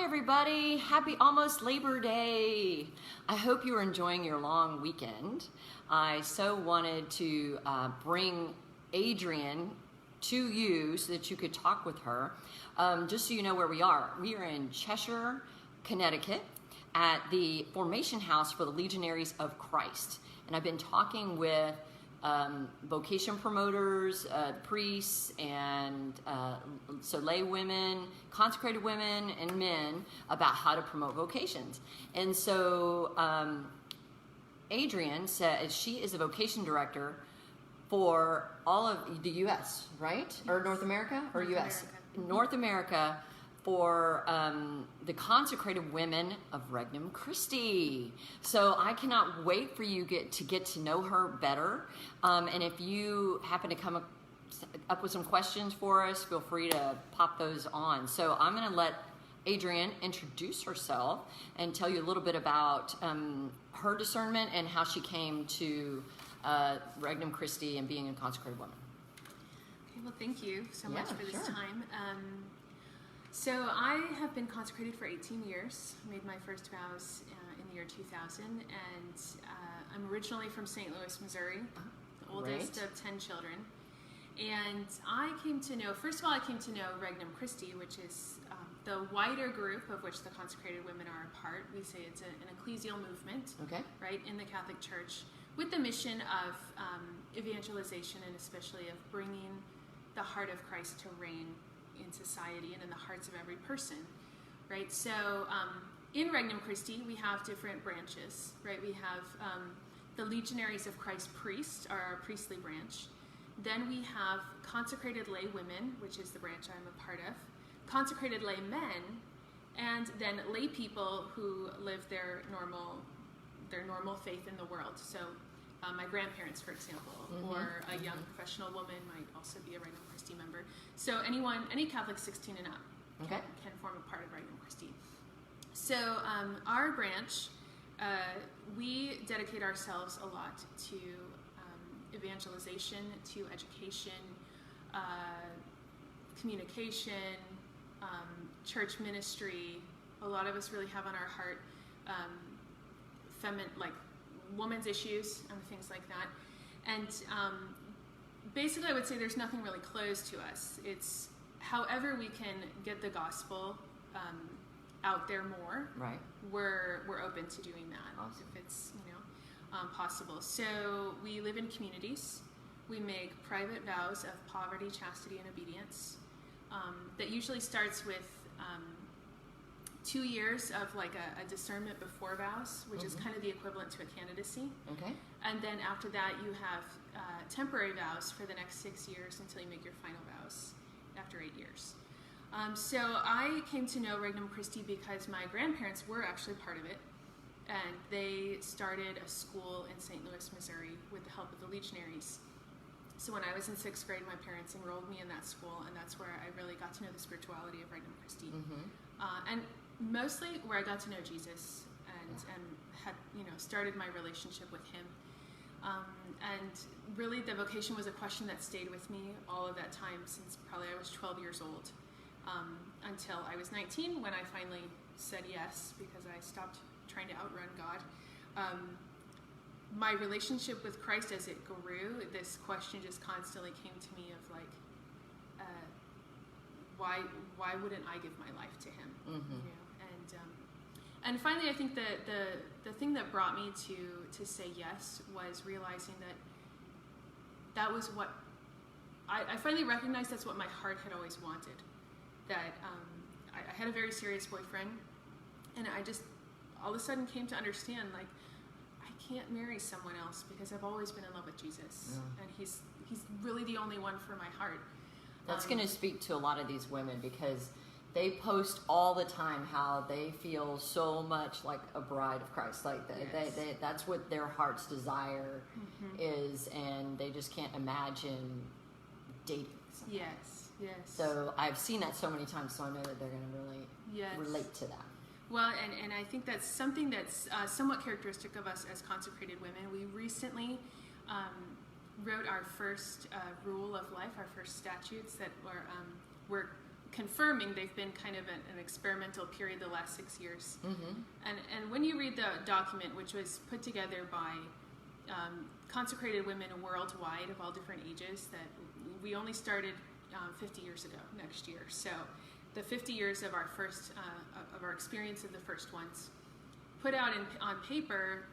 everybody. Happy almost Labor Day. I hope you are enjoying your long weekend. I so wanted to bring Adrienne to you so that you could talk with her. Just so you know where we are. We are in Cheshire, Connecticut at the Formation House for the Legionaries of Christ. And I've been talking with vocation promoters, priests, and so lay women, consecrated women, and men about how to promote vocations. And so Adrienne says she is a vocation director for all of the U.S., right? Yes. Or North America? Or North U.S.? America. North America for the consecrated women of Regnum Christi. So I cannot wait for you to get to know her better. And if you happen to come up with some questions for us, feel free to pop those on. So I'm going to let Adrienne introduce herself and tell you a little bit about her discernment and how she came to Regnum Christi and being a consecrated woman. Okay, well, thank you so much for this time. So I have been consecrated for 18 years. I made my first vows in the year 2000, and I'm originally from St. Louis, Missouri, the oldest of 10 children. And I came to know, first of all, I came to know Regnum Christi, which is the wider group of which the consecrated women are a part. We say it's an ecclesial movement, right, in the Catholic Church, with the mission of evangelization and especially of bringing the heart of Christ to reign in society and in the hearts of every person, right? So in Regnum Christi, we have different branches, right? We have the Legionaries of Christ priests, are our priestly branch. Then we have consecrated lay women, which is the branch I'm a part of, consecrated lay men, and then lay people who live their normal faith in the world. So my grandparents, for example, or a young professional woman might also be a Regnum Christi member. So any Catholic 16 and up can form a part of Regnum Christi. So our branch, we dedicate ourselves a lot to evangelization, to education, communication, church ministry. A lot of us really have on our heart women's issues and things like that. And basically I would say there's nothing really closed to us. It's however we can get the gospel out there more, right? We're open to doing that. Awesome. If it's possible. So we live in communities. We make private vows of poverty, chastity, and obedience. That usually starts with 2 years of like a discernment before vows, which is kind of the equivalent to a candidacy. Okay. And then after that, you have temporary vows for the next 6 years until you make your final vows after 8 years. So I came to know Regnum Christi because my grandparents were actually part of it, and they started a school in St. Louis, Missouri, with the help of the Legionaries. So when I was in 6th grade, my parents enrolled me in that school, and that's where I really got to know the spirituality of Regnum Christi. And mostly where I got to know Jesus and had started my relationship with him. And really the vocation was a question that stayed with me all of that time since probably I was 12 years old, until I was 19 when I finally said yes because I stopped trying to outrun God. My relationship with Christ as it grew, this question just constantly came to me of like, why wouldn't I give my life to him? And finally, I think the thing that brought me to say yes was realizing that was what I finally recognized that's what my heart had always wanted. That I had a very serious boyfriend, and I just all of a sudden came to understand like I can't marry someone else because I've always been in love with Jesus, and he's really the only one for my heart. That's going to speak to a lot of these women because they post all the time how they feel so much like a bride of Christ. Like they that's what their heart's desire is, and they just can't imagine dating someone. Yes. So I've seen that so many times, so I know that they're going to really relate to that. Well, and I think that's something that's somewhat characteristic of us as consecrated women. We recently wrote our first rule of life, our first statutes that were confirming. They've been kind of an experimental period the last 6 years. Mm-hmm. And when you read the document, which was put together by consecrated women worldwide of all different ages, that we only started 50 years ago next year. So the 50 years of our first of our experience of the first ones put out on paper,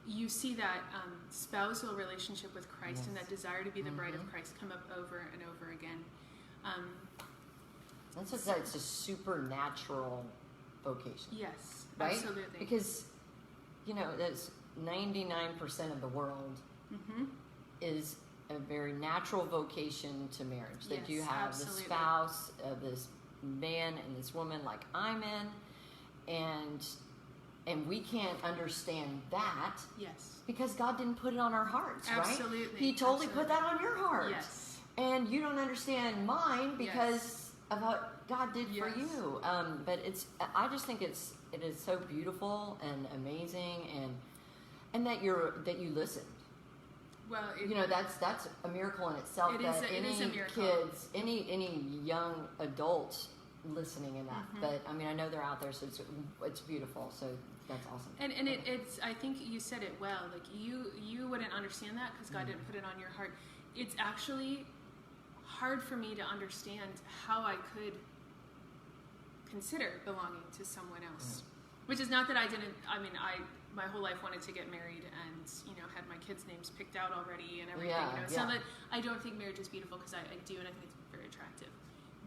you see that spousal relationship with Christ, yes, and that desire to be the bride of Christ come up over and over again. It's a supernatural vocation. Yes, right? Absolutely. Because, that's 99% of the world is a very natural vocation to marriage. That yes, you have absolutely. the spouse of this man and this woman like I'm in, and we can't understand that. Yes. Because God didn't put it on our hearts, absolutely. Right? He totally put that on your heart. Yes. And you don't understand mine because yes. of what God did yes. for you. But I just think it is so beautiful and amazing, and that you listened. Well, that's a miracle in itself. It that is any a miracle. Kids, any young adult listening in that. But I mean, I know they're out there, so it's beautiful. So that's awesome. And it's I think you said it well. Like you wouldn't understand that because God didn't put it on your heart. It's actually hard for me to understand how I could consider belonging to someone else. Which is not that I didn't. I mean, my whole life wanted to get married and had my kids' names picked out already and everything. It's not that I don't think marriage is beautiful, because I do, and I think it's very attractive.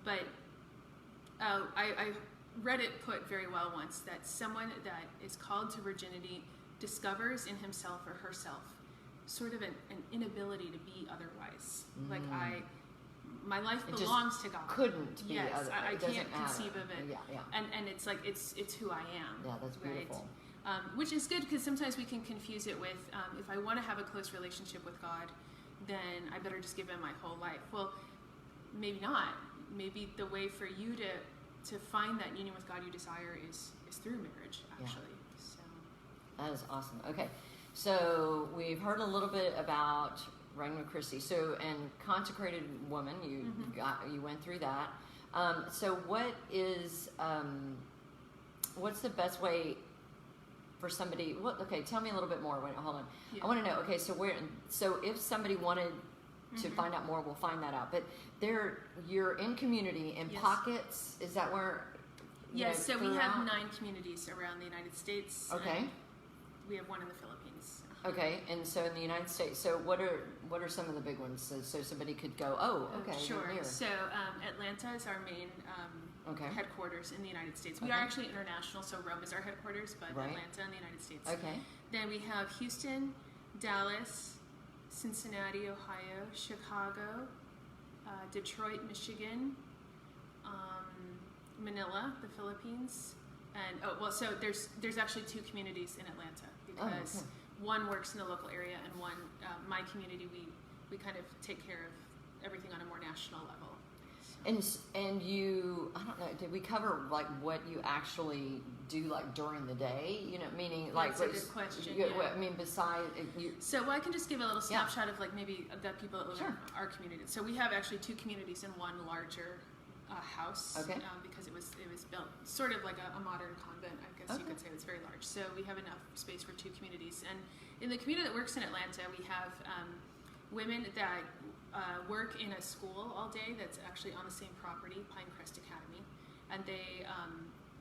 But I read it put very well once, that someone that is called to virginity discovers in himself or herself sort of an inability to be otherwise. Like my life belongs to God. Couldn't be. Yes, I can't matter. conceive of it. And it's like it's who I am. Yeah, that's beautiful. Right? Which is good, because sometimes we can confuse it with if I want to have a close relationship with God, then I better just give Him my whole life. Well, maybe not. Maybe the way for you to find that union with God you desire is through marriage, actually. Yeah. So that is awesome. Okay, so we've heard a little bit about Regnum Christi. So, and consecrated woman, you went through that. So what is what's the best way for somebody? Okay, tell me a little bit more. Wait, hold on. Yeah. I want to know. Okay, so if somebody wanted to find out more, we'll find that out. But you're in community in pockets. Is that where? Yes. So we have 9 communities around the United States. Okay. We have one in the Philippines. Okay, and so in the United States, so what are some of the big ones? So somebody could go, okay, sure. Here. So Atlanta is our main headquarters in the United States. We are actually international, so Rome is our headquarters, but Atlanta in the United States. Okay. Then we have Houston, Dallas, Cincinnati, Ohio, Chicago, Detroit, Michigan, Manila, the Philippines, and so there's actually 2 communities in Atlanta, because one works in the local area, and one, my community, we kind of take care of everything on a more national level. And you, I don't know, did we cover like what you actually do like during the day? Meaning like that's a good question. I mean, besides you. So I can just give a little snapshot of like maybe the people that live in our community. So we have actually 2 communities in one larger house. Okay. Because it was built sort of like a modern convent, I guess you could say. It's very large. So we have enough space for 2 communities. And in the community that works in Atlanta, we have women that work in a school all day that's actually on the same property, Pinecrest Academy, and they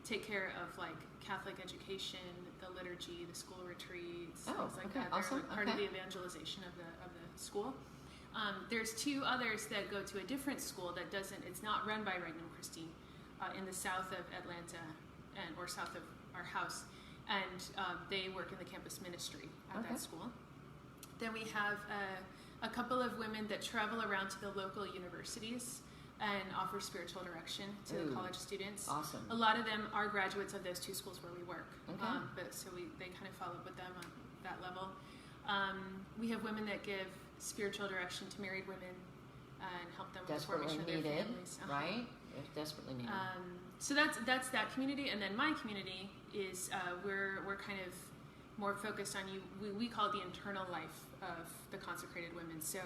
take care of like Catholic education, the liturgy, the school retreats, things like that. Awesome. They're part of the evangelization of the school. There's 2 others that go to a different school that it's not run by Regnum Christi, in the south of Atlanta or south of our house, and they work in the campus ministry at that school. Then we have a couple of women that travel around to the local universities and offer spiritual direction to the college students. Awesome. A lot of them are graduates of those 2 schools where we work. Okay. But so they kind of follow up with them on that level. We have women that give spiritual direction to married women and help them with the formation of their families. Right? Desperately needed. So that's that community, and then my community is we're kind of more focused on we call it the internal life of the consecrated women. So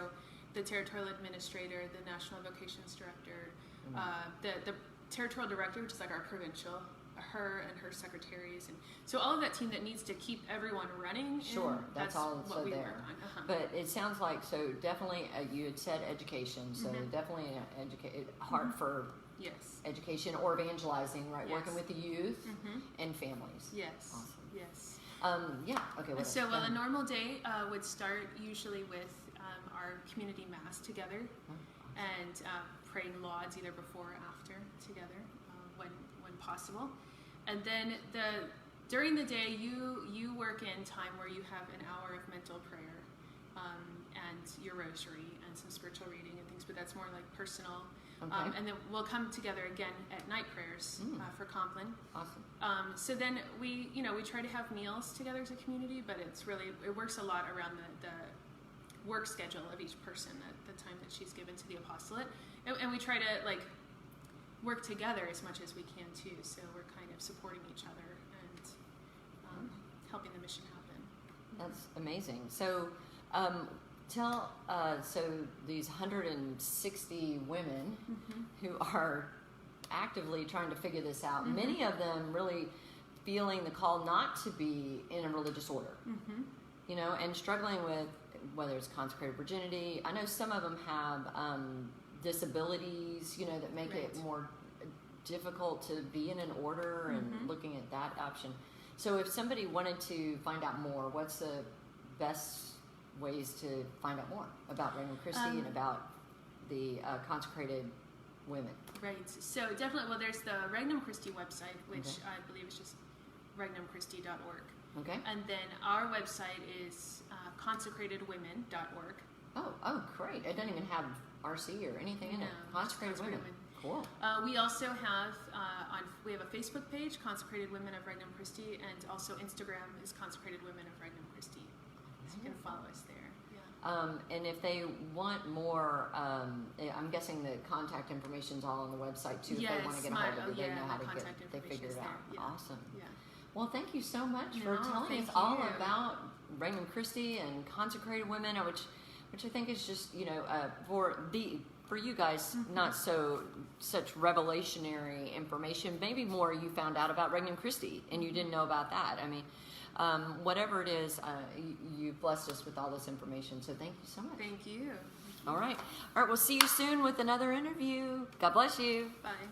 the territorial administrator, the national vocations director, The territorial director, which is like our provincial, her and her secretaries, and so all of that team that needs to keep everyone running. Sure, that's all what we there. work on. But it sounds like, so definitely, you had said education, so definitely heart for education or evangelizing, right? Working with the youth and families. Yes. Awesome. Yes. Okay. What so a normal day would start usually with our community mass together, and praying lauds either before or after together when possible, and then during the day you work in time where you have an hour of mental prayer and your rosary and some spiritual reading and things, but that's more like personal. And then we'll come together again at night prayers for Compline. Awesome. So then we try to have meals together as a community, but it works a lot around the work schedule of each person at the time that she's given to the apostolate, and we try to like work together as much as we can too. So we're kind of supporting each other and helping the mission happen. That's amazing. So so these 160 women who are actively trying to figure this out, many of them really feeling the call not to be in a religious order, and struggling with whether it's consecrated virginity. I know some of them have disabilities, that make it more difficult to be in an order, and looking at that option. So if somebody wanted to find out more, what's the best ways to find out more about Regnum Christi and about the consecrated women? Right. So definitely, well, there's the Regnum Christi website, which I believe is just regnumchristi.org. Okay. And then our website is consecratedwomen.org. Oh, great. It doesn't even have RC or anything in it. Consecrated women. Cool. We also have we have a Facebook page, Consecrated Women of Regnum Christi, and also Instagram is Consecrated Women of Regnum Christi. So you can follow us there. Yeah. And if they want more, I'm guessing the contact information is all on the website too. Yes, if they want to get a hold of it, they know how to they figure it out. Yeah. Awesome. Yeah. Well, thank you so much for telling us all about Regnum Christi and consecrated women, which I think is just for you guys not such revelationary information. Maybe more you found out about Regnum Christi and you didn't know about that. I mean, whatever it is, you've blessed us with all this information. So thank you so much. Thank you. All right. We'll see you soon with another interview. God bless you. Bye.